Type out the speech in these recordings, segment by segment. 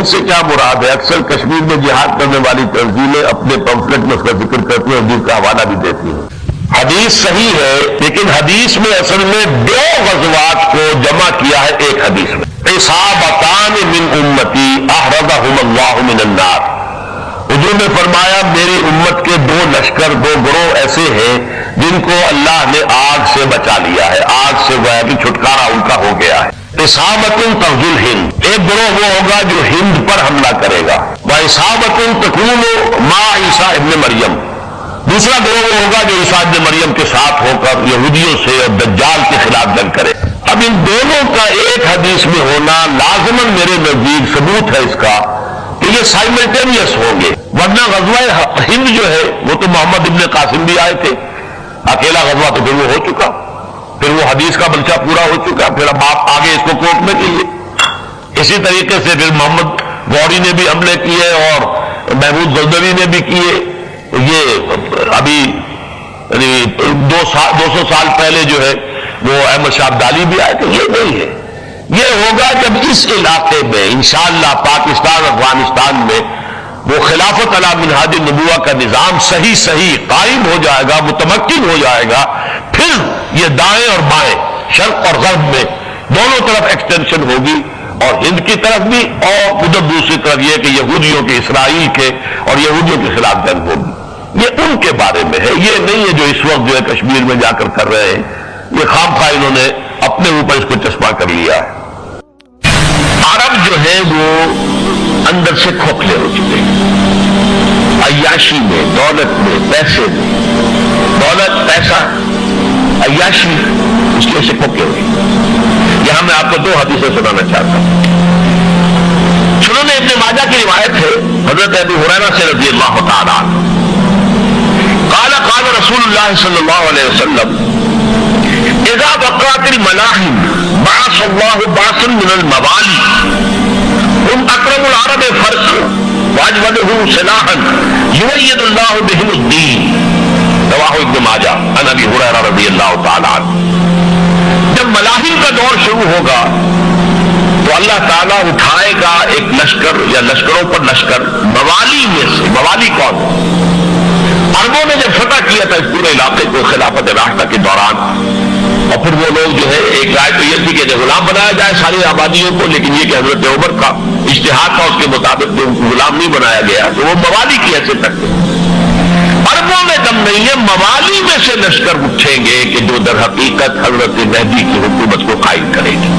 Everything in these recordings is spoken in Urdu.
ان سے کیا مراد ہے؟ اکثر کشمیر میں جہاد کرنے والی تنظیمیں اپنے پمفلٹ میں اس کا ذکر کرتی ہیں اور جن کا حوالہ بھی دیتی ہیں. حدیث صحیح ہے، لیکن حدیث میں اصل میں دو غزوات کو جمع کیا ہے ایک حدیث میں. اصابتان من امتی احرزہم اللہ من النار. حضور نے فرمایا میری امت کے دو لشکر، دو گروہ ایسے ہیں جن کو اللہ نے آگ سے بچا لیا ہے، آگ سے گویا کہ چھٹکارا ان کا ہو گیا ہے. اصابت تغزو الہند، ایک گروہ وہ ہوگا جو ہند پر حملہ کرے گا. واصابت تکون مع عیسیٰ ابن مریم، دوسرا گروہ وہ ہوگا جو عیسیٰ ابن مریم کے ساتھ ہو کر یہودیوں سے اور دجال کے خلاف جنگ کرے. اب ان دونوں کا ایک حدیث میں ہونا لازماً میرے نزدیک ثبوت ہے اس کا کہ یہ سائملٹینیس ہوں گے، ورنہ غزوہ ہند جو ہے وہ تو محمد ابن قاسم بھی آئے تھے، اکیلا غزوہ تو پھر وہ ہو چکا، پھر وہ حدیث کا بلچہ پورا ہو چکا، پھر اب آپ آگے اس کو کوٹ میں کیجیے. اسی طریقے سے پھر محمد غوری نے بھی حملے کیے اور محمود غزنوی نے بھی کیے. یہ ابھی 200 سال پہلے جو ہے وہ احمد شاہ ابدالی بھی آئے تھے. یہ نہیں ہے، یہ ہوگا جب اس علاقے میں انشاءاللہ پاکستان افغانستان میں وہ خلافت علی منہاج النبوہ کا نظام صحیح قائم ہو جائے گا، متمکن ہو جائے گا، پھر یہ دائیں اور بائیں شرق اور غرب میں دونوں طرف ایکسٹینشن ہوگی، اور ہند کی طرف بھی اور ادھر دوسری طرف یہ کہ یہودیوں کے، اسرائیل کے اور یہودیوں کے خلاف جنگ ہوگی. یہ ان کے بارے میں ہے، یہ نہیں ہے جو اس وقت جو ہے کشمیر میں جا کر کر رہے ہیں. یہ خامخواہ انہوں نے اپنے اوپر اس کو چشمہ کر لیا ہے. عرب جو ہے وہ اندر سے کھوکھلے ہو چکے ہیں، عیاشی میں، دولت میں، پیسے میں، دولت پیسہ عیاشی اس کی وجہ سے کھوکھلے ہوئے. یہاں میں آپ کو دو حدیثیں سنانا چاہتا ہوں. سنن ابن ماجہ کی روایت ہے حضرت ابو ہریرہ سے رضی اللہ تعالیٰ عنہ قال رسول اللہ صلی اللہ علیہ وسلم اذا وقعت الملاحم بعث اللہ بعثا من الموالی هم اکرم العرب فرقا واجودهم سلاحا یؤید اللہ بهم الدین. رواہ ابن ماجہ عن ابی ہریرہ رضی اللہ تعالیٰ عنہ. جب ملاحم کا دور شروع ہوگا تو اللہ تعالیٰ اٹھائے گا ایک لشکر یا لشکروں پر لشکر موالی میں سے. موالی کون؟ عربوں نے جب فتح کیا تھا اس پورے علاقے کو خلافت راشدہ کے دوران، اور پھر وہ لوگ جو ہے ایک رائے تو یہ تھی کہ غلام بنایا جائے ساری آبادیوں کو، لیکن یہ کہ حضرت عمر کا اجتہاد تھا، اس کے مطابق جو غلام نہیں بنایا گیا تو وہ موالی کی حیثیت رکھتے. عربوں میں دم نہیں ہے، موالی میں سے لشکر اٹھیں گے کہ جو در حقیقت حضرت مہدی کی حکومت کو قائم کرے گی.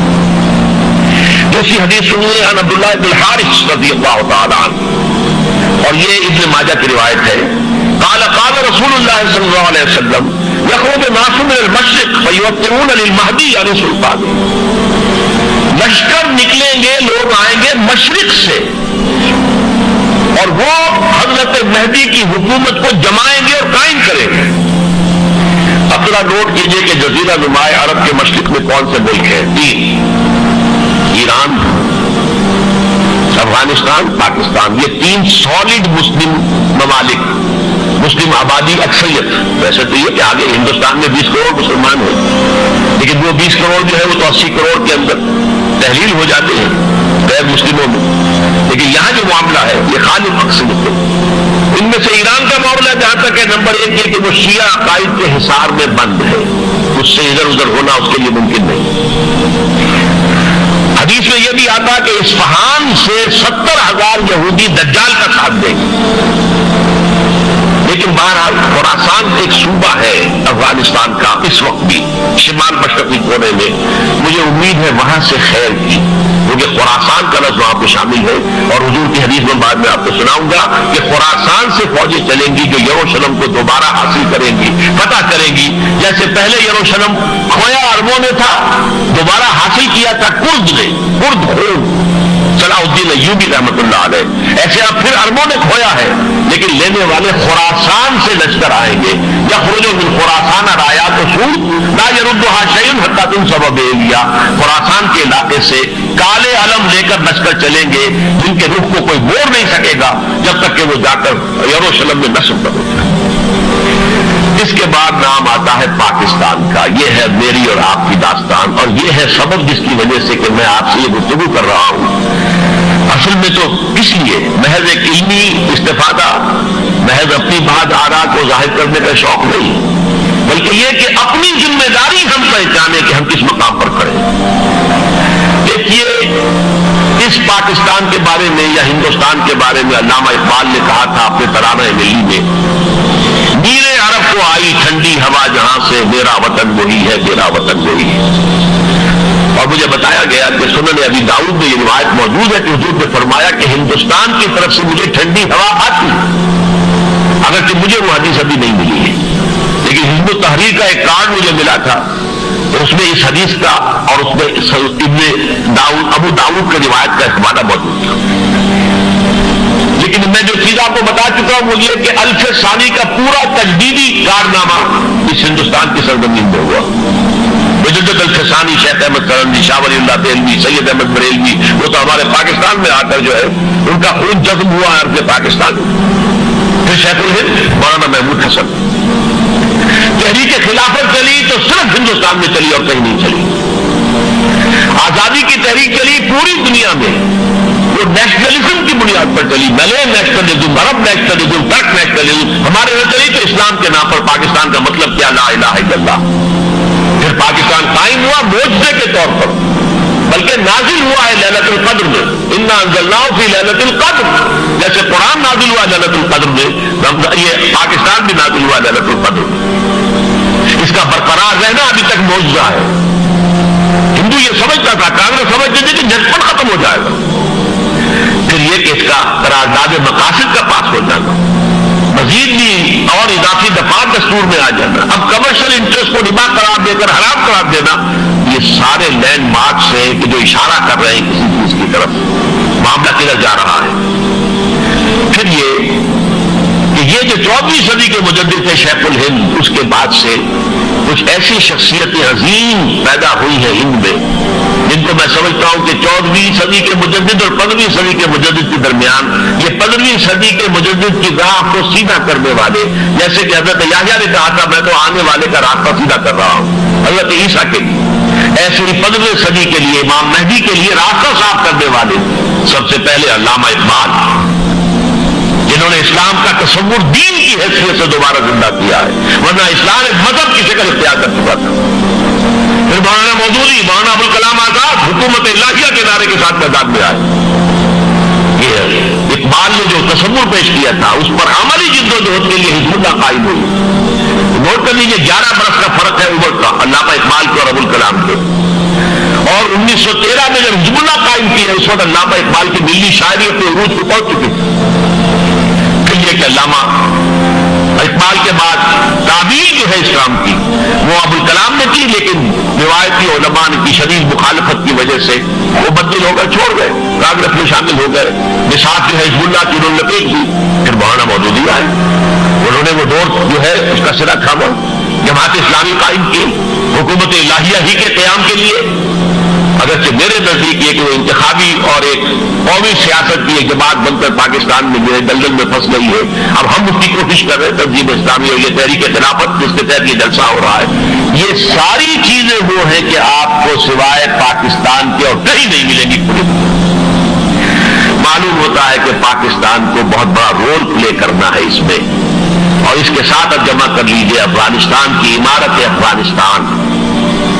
دوسری حدیث سنیے عن عبداللہ بن الحارث رضی اللہ تعالیٰ عنہ، اور یہ ابن ماجہ کی روایت ہے. قال رسول اللہ صلی اللہ علیہ وسلم یخرج الناس من المشرق فیوقعون للمہدی علی سلطان. لشکر نکلیں گے، لوگ آئیں گے مشرق سے اور وہ حضرت مہدی کی حکومت کو جمائیں گے اور قائم کریں گے. اب ذرا نوٹ کیجئے کہ جزیرہ نما عرب کے مشرق میں کون سے ملک ہیں؟ 3: ایران، افغانستان، پاکستان. یہ 3 سالڈ مسلم ممالک، مسلم آبادی اکثریت. ویسے تو یہ کہ آگے ہندوستان میں 20 کروڑ مسلمان ہیں، لیکن وہ 20 کروڑ جو ہے وہ تو 80 کروڑ کے اندر تحلیل ہو جاتے ہیں غیر مسلموں میں. لیکن یہاں جو معاملہ ہے یہ خالص اکثریت ہے. ان میں سے ایران کا معاملہ جہاں تک ہے نمبر 1 یہ کہ وہ شیعہ عقائد کے حصار میں بند ہے، اس سے ادھر ادھر ہونا اس کے لیے ممکن نہیں. حدیث میں یہ بھی آتا کہ اصفہان سے 70,000 یہودی دجال کا ساتھ دیں گے. لیکن بہرحال خراسان ایک صوبہ ہے افغانستان کا اس وقت بھی شمال مشرقی کونے میں، مجھے امید ہے وہاں سے خیر کی، کیونکہ خراسان کا لفظ وہاں پہ شامل ہے. اور حضور کی حدیث میں بعد میں آپ کو سناؤں گا کہ خراسان سے فوجیں چلیں گی جو یروشلم کو دوبارہ حاصل کریں گی، فتح کریں گی. جیسے پہلے یروشلم کھویا عربوں نے تھا، دوبارہ حاصل کیا تھا کرد نے، صلاح الدین ایوبی رحمۃ اللہ علیہ. ایسے اب پھر عربوں نے کھویا ہے، لیکن لینے والے خراسان سے لشکر آئیں گے. یخرج من خراسان رایات سود لا یردها شیء حتی تنصب بإیلیا. خراسان کے علاقے سے کالے علم لے کر لشکر چلیں گے جن کے رخ کو کوئی موڑ نہیں سکے گا جب تک کہ وہ جا کر یروشلم میں نصب نہ ہو جائے. اس کے بعد نام آتا ہے پاکستان کا. یہ ہے میری اور آپ کی داستان، اور یہ ہے سبب جس کی وجہ سے کہ میں آپ سے یہ گفتگو کر رہا ہوں. اصل میں تو اس لیے محض ایک علمی استفادہ، محض اپنی بات آرا کو ظاہر کرنے کا شوق نہیں، بلکہ یہ کہ اپنی ذمہ داری ہم پہچانے کہ ہم کس مقام پر کھڑے ہیں۔ دیکھیے، اس پاکستان کے بارے میں یا ہندوستان کے بارے میں علامہ اقبال نے کہا تھا اپنے ترانہ ملی میں، میرے عرب کو آئی ٹھنڈی ہوا جہاں سے، میرا وطن وہی ہے، میرا وطن وہی ہے۔ اور مجھے بتایا گیا کہ سنن ابی داؤد میں یہ روایت موجود ہے کہ حضور نے فرمایا کہ ہندوستان کی طرف سے مجھے ٹھنڈی ہوا آتی، اگرچہ مجھے وہ حدیث ابھی نہیں ملی ہے، لیکن حزب التحریر کا ایک کارڈ مجھے ملا تھا، اس میں اس حدیث کا اور اس میں ابو داؤد کے روایت کا استعمال موجود تھا۔ لیکن میں جو چیز آپ کو بتا چکا ہوں وہ یہ کہ الف ثانی کا پورا تجدیدی کارنامہ اس ہندوستان کی سرزمین میں ہوا۔ مجدد الف ثانی شیخ احمد سرندی، شاہ ولی اللہ دہلوی، سید احمد بریلوی، وہ تو ہمارے پاکستان میں آ کر جو ہے ان کا خون جذب ہوا ہے اپنے پاکستان میں۔ پھر شیخ الہند مولانا محمود حسن۔ تحریک خلافت چلی تو صرف ہندوستان میں چلی اور کہیں نہیں چلی۔ آزادی کی تحریک چلی پوری دنیا میں، وہ نیشنلزم کی بنیاد پر چلی، ملے نیشنلزم، عرب نیشنلزم، ترک نیشنلزم، ہمارے یہاں چلی تو اسلام کے نام پر پاکستان کا مطلب کیا، لا الہ الا اللہ۔ پھر پاکستان قائم ہوا معجزے کے طور پر، بلکہ نازل ہوا ہے لیلۃ القدر میں، انا انزلناہ فی لیلۃ القدر، جیسے قرآن نازل ہوا لیلۃ القدر میں، یہ پاکستان بھی نازل ہوا لیلۃ القدر میں۔ اس کا برقرار رہنا ابھی تک معجزہ ہے۔ ہندو یہ سمجھتا تھا، کانگریس سمجھتی تھی کہ جھٹپٹ ختم ہو جائے گا، پھر یہ کہ اس کا قرارداد مقاصد کا پاس ہو جانا، مزید بھی اور اضافی دفعات دستور میں آ جانا، اب کمرشل انٹرسٹ کو ربا قرار دے کر حرام قرار دینا، یہ سارے لینڈ مارکس ہیں کہ جو اشارہ کر رہے ہیں کسی چیز کی طرف، معاملہ کدھر جا رہا ہے۔ پھر یہ کہ یہ جو 14ویں صدی کے مجدد تھے شیخ الہند، اس کے بعد سے کچھ ایسی شخصیتیں عظیم پیدا ہوئی ہیں ہند میں، جن کو میں سمجھتا ہوں کہ 14ویں صدی کے مجدد اور 15ویں صدی کے مجدد کے درمیان، یہ 15ویں صدی کے مجدد کی راہ کو سیدھا کرنے والے، جیسے کہ حضرت یحییٰ نے کہا تھا میں تو آنے والے کا راستہ سیدھا کر رہا ہوں، حضرت عیسیٰ کے لیے، ایسے ہی 15ویں صدی کے لیے امام مہدی کے لیے راستہ صاف کرنے والے سب سے پہلے علامہ اقبال، جنہوں نے اسلام کا تصور دین کی حیثیت سے دوبارہ زندہ کیا ہے، ورنہ اسلام ایک مذہب کی شکل اختیار کر چکا تھا۔ پھر مولانا مودودی، مولانا ابوالکلام آزاد حکومت الہیہ کے نعرے کے ساتھ میدان میں آئے۔ یہ اقبال نے جو تصور پیش کیا تھا اس پر عملی جدوجہد کے لیے حزب اللہ قائم ہوئی۔ نوٹ کر لیجیے 11 برس کا فرق ہے عمر کا علامہ اقبال کے اور ابوالکلام کے، اور 1913 میں جب حزب اللہ قائم کیا اس وقت علامہ اقبال کی ملی شاعری اپنے عروج کو پہنچ چکی تھی۔ کہیے کہ علامہ اقبال کے بعد تعبیر جو ہے اسلام کی وہ ابوالکلام نے کی، لیکن روایتی علماء کی شدید مخالفت کی وجہ سے وہ بدل ہو کر چھوڑ گئے، کانگریس میں شامل ہو گئے، بساط جو ہے حزب اللہ کی انہوں نے لپیٹ دی۔ پھر مولانا مودودی آئے، انہوں نے وہ دور جو ہے اس کا سرا تھاما، جماعت اسلامی قائم کی حکومت الہیہ ہی کے قیام کے لیے، اگرچہ میرے نزدیک یہ کہ وہ انتخابی اور ایک قومی سیاست کی ایک جماعت بن کر پاکستان میں جو ہے دلدل میں پھنس گئی ہے۔ اب ہم اس کی کوشش کر رہے ہیں تنظیم اسلامی اور یہ تحریک خلافت جس کے تحت یہ جلسہ ہو رہا ہے، یہ ساری چیزیں وہ ہیں کہ آپ کو سوائے پاکستان کے اور کہیں نہیں ملیں گی۔ معلوم ہوتا ہے کہ پاکستان کو بہت بڑا رول پلے کرنا ہے اس میں، اور اس کے ساتھ اب جمع کر لیجیے افغانستان کی عمارت افغانستان،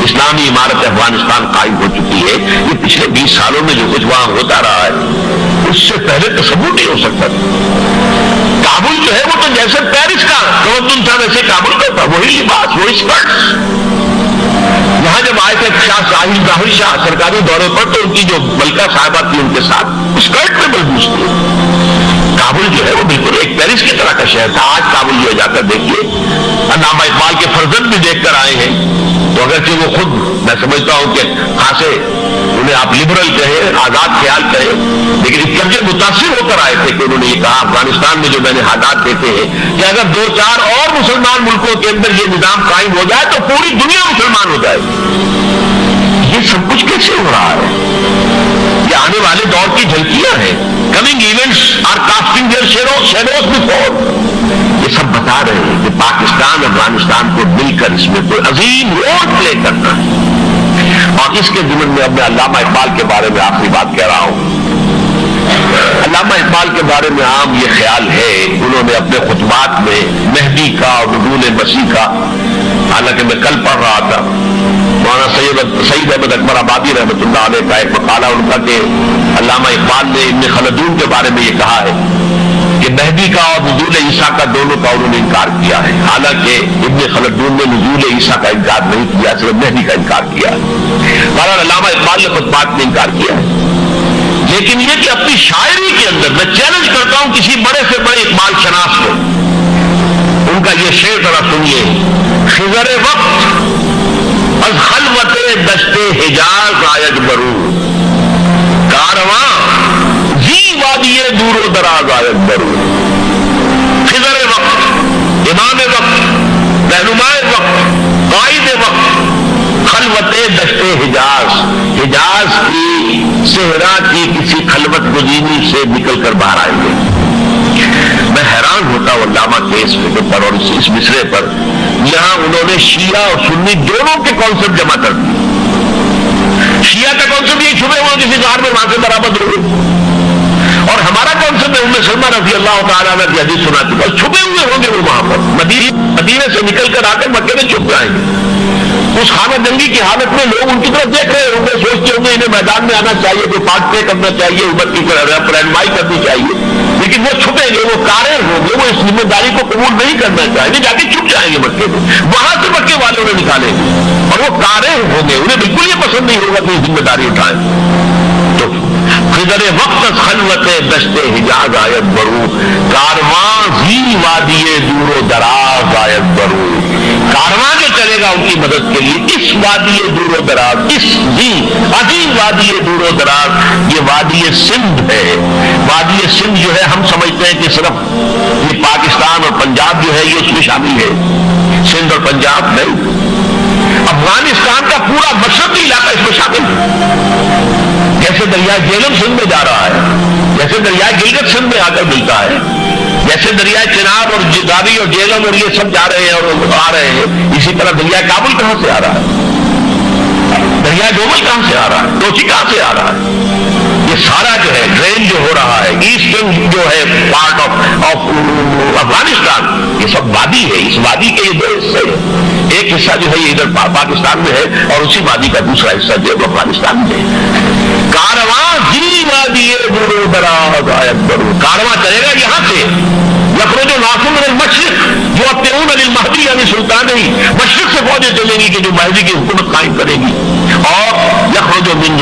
اسلامی عمارت افغانستان قائم ہو چکی ہے۔ یہ پچھلے 20 سالوں میں جو کچھ وہاں ہوتا رہا ہے اس سے پہلے تصور نہیں ہو سکتا۔ کابل جو ہے وہ تو جیسے پیرس کا تمدن تھا ویسے کابل کا تھا، وہی لباس، وہی اسکرٹس۔ یہاں جب آئے تھے شاہ ساحل ظاہر شاہ سرکاری دورے پر تو ان کی جو ملکہ صاحبہ تھی ان کے ساتھ اسکرٹ میں ملبوس تھی۔ کابل جو ہے وہ بالکل ایک پیرس کی طرح کا شہر تھا۔ آج کابل جو جا کر دیکھیے، علامہ اقبال کے فرزند بھی دیکھ کر آئے ہیں، تو اگرچہ وہ خود میں سمجھتا ہوں کہ خاصے انہیں آپ لبرل کہیں، آزاد خیال کہیں، لیکن اس طرح متاثر ہو کر آئے تھے کہ انہوں نے یہ کہا افغانستان میں جو میں نے حالات دیکھے ہیں کہ اگر 2-4 اور مسلمان ملکوں کے اندر یہ نظام قائم ہو جائے تو پوری دنیا مسلمان ہو جائے گی۔ یہ سب کچھ کیسے ہو رہا ہے؟ یہ آنے والے دور کی جھلکیاں ہیں۔ Coming events are casting their shadows before. یہ سب بتا رہے ہیں کہ پاکستان افغانستان کو مل کر اس میں کوئی عظیم رول پلے کرنا ہے، اور اس کے ضمن میں اب میں علامہ اقبال کے بارے میں آخری بات کہہ رہا ہوں۔ علامہ اقبال کے بارے میں عام یہ خیال ہے، انہوں نے اپنے خطبات میں مہدی کا اور نزول مسیح کا، حالانکہ میں کل پڑھ رہا تھا مولانا سعید احمد اکبر آبادی رحمۃ اللہ علیہ کا ایک مقالہ ان کا کہ علامہ اقبال نے ابن خلدون کے بارے میں یہ کہا ہے کہ مہدی کا اور نزول عیسیٰ کا دونوں کا انہوں نے انکار کیا ہے، حالانکہ ابن خلدون نے نزول عیسیٰ کا انکار نہیں کیا، صرف مہدی کا انکار کیا ہے۔ بہرحال علامہ اقبال نے خطبات میں انکار کیا ہے، لیکن یہ کہ اپنی شاعری کے اندر میں چیلنج کرتا ہوں کسی بڑے سے بڑے اقبال شناس کو، ان کا یہ شعر ذرا سنیے، خضر وقت از خلوت دشت حجاز آید برو، کارواں زی وادی دور و دراز آید برو۔ خضر وقت، امام وقت، رہنمائے وقت، قائد وقت، خلوت دشت حجاز، حجاز کی صحرا کی کسی خلوت گزینی سے نکل کر باہر آئیں گے۔ میں حیران ہوتا ہوں علامہ کے اس فکر پر اور اس مصرے پر، یہاں انہوں نے شیعہ اور سنی دونوں کے کانسیپٹ جمع کر دیے۔ شیعہ کا کانسیپٹ یہ چھپے ہوئے کسی غار میں وہاں سے برآمد ہوئے، اور ہمارا کانسیپٹ ہے ام سلمہ رضی اللہ تعالیٰ عنہ کی حدیث سنا چکا، چھپے ہوئے ہوں گے وہ وہاں پر، مدینے سے نکل کر آ کر مکے میں چھپ جائیں گے۔ اس خانہ جنگی کی حالت میں لوگ ان کی طرف دیکھ رہے ہوں گے، سوچتے ہوں گے انہیں میدان میں آنا چاہیے، کوئی پارٹ پلے کرنا چاہیے، امت کی رہنمائی کرنی چاہیے، لیکن وہ چھپیں گے، وہ کاریں ہوں گے، وہ اس ذمہ داری کو قبول نہیں کرنا چاہیں گے، جا کے چھپ جائیں گے مکے میں، وہاں سے مکے والوں نے نکالیں گے، اور وہ کاریں ہوں گے، انہیں بالکل یہ پسند نہیں ہوگا کہ ذمہ داری اٹھائیں۔ تو خضر وقت خلوت دشت حجاز آیت برو، کارواں زی وادی دور و دراز آیت برو، کارواں جو چلے گا ان کی مدد کے لیے اس وادی دور و دراز، اس عظیم وادی دور و دراز، یہ وادی سندھ ہے۔ وادی سندھ جو ہے ہم سمجھتے ہیں کہ صرف یہ پاکستان اور پنجاب جو ہے یہ اس میں شامل ہے، سندھ اور پنجاب نہیں، افغانستان کا پورا مشرقی علاقہ اس میں شامل ہے۔ جیسے دریائے جیلم سندھ میں جا رہا ہے، جیسے دریائے گلگت سندھ میں آ کر ملتا ہے، جیسے دریائے چناب اور گاوی اور جیلم اور یہ سب جا رہے ہیں اور آ رہے ہیں، اسی طرح دریائے کابل کہاں سے آ رہا ہے، دریائے ڈومل کہاں سے آ رہا ہے، کوچی کہاں سے آ رہا ہے، یہ سارا جو ہے ڈرین جو ہو رہا ہے ایسٹرن جو ہے پارٹ آف افغانستان، یہ سب وادی ہے، اس وادی کے یہ دو حصے ہیں، ایک حصہ جو ہے یہ ادھر پاکستان میں ہے اور اسی وادی کا دوسرا حصہ جو ہے افغانستان میں ہے۔ کارواں زی وادی دور و دراز آیت برو، کارواں چلے گا یہاں سے، یخرج ناس من المشرق یؤتون للمہدی یعنی سلطان نہیں، مشرق سے فوجیں چلیں گی کہ جو مہدی کی حکومت قائم کرے گی، اور یخرج من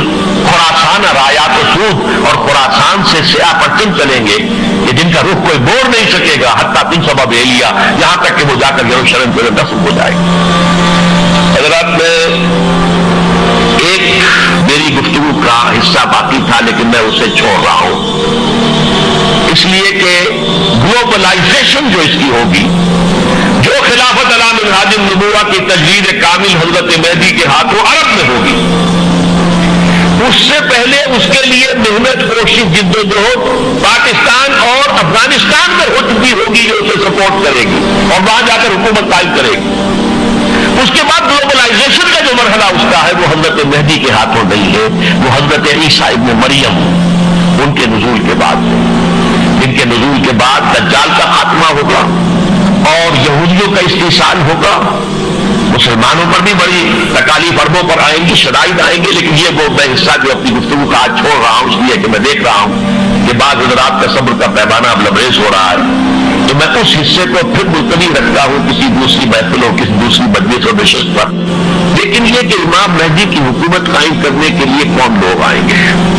خراسان رایات و سود، اور خراسان سے سیاہ پرچم چلیں گے کہ جن کا رخ کوئی موڑ نہیں سکے گا، حتیٰ تم سبب ایلیا، یہاں تک کہ وہ جا کر یروشلم کے دفن ہو جائے گی۔ حضرات میں ایک میری گفتگو کا حصہ باقی تھا لیکن میں اسے چھوڑ رہا ہوں، اس لیے کہ گلوبلائزیشن جو اس کی ہوگی، جو خلافت علی منہاج النبوہ کی تجدید کامل حضرت مہدی کے ہاتھوں عرب میں ہوگی، اس سے پہلے اس کے لیے محنت کوشش جد و جہد پاکستان اور افغانستان میں ہو چکی ہوگی جو اسے سپورٹ کرے گی اور وہاں جا کر حکومت قائم کرے گی۔ اس کے بعد گلوبلائزیشن کا جو مرحلہ اس کا ہے وہ حضرت مہدی کے ہاتھوں نہیں ہے، وہ حضرت عیسیٰ ابن مریم ان کے نزول کے بعد ہے، جن کے نزول کے بعد دجال کا خاتمہ ہوگا اور یہودیوں کا استحصال ہوگا، مسلمانوں پر بھی بڑی تکالیف عربوں پر آئیں گی، شدائد آئیں گے، لیکن یہ وہ میں حصہ جو اپنی گفتگو کا آج چھوڑ رہا ہوں اس لیے کہ میں دیکھ رہا ہوں کہ بعض حضرات کا صبر کا پیمانہ اب لبریز ہو رہا ہے، تو میں اس حصے کو پھر ملتوی رکھتا ہوں کسی دوسری محفل اور کسی دوسری مجلس اور نشست پر، لیکن یہ کہ امام مہدی کی حکومت قائم کرنے کے لیے کون لوگ آئیں گے،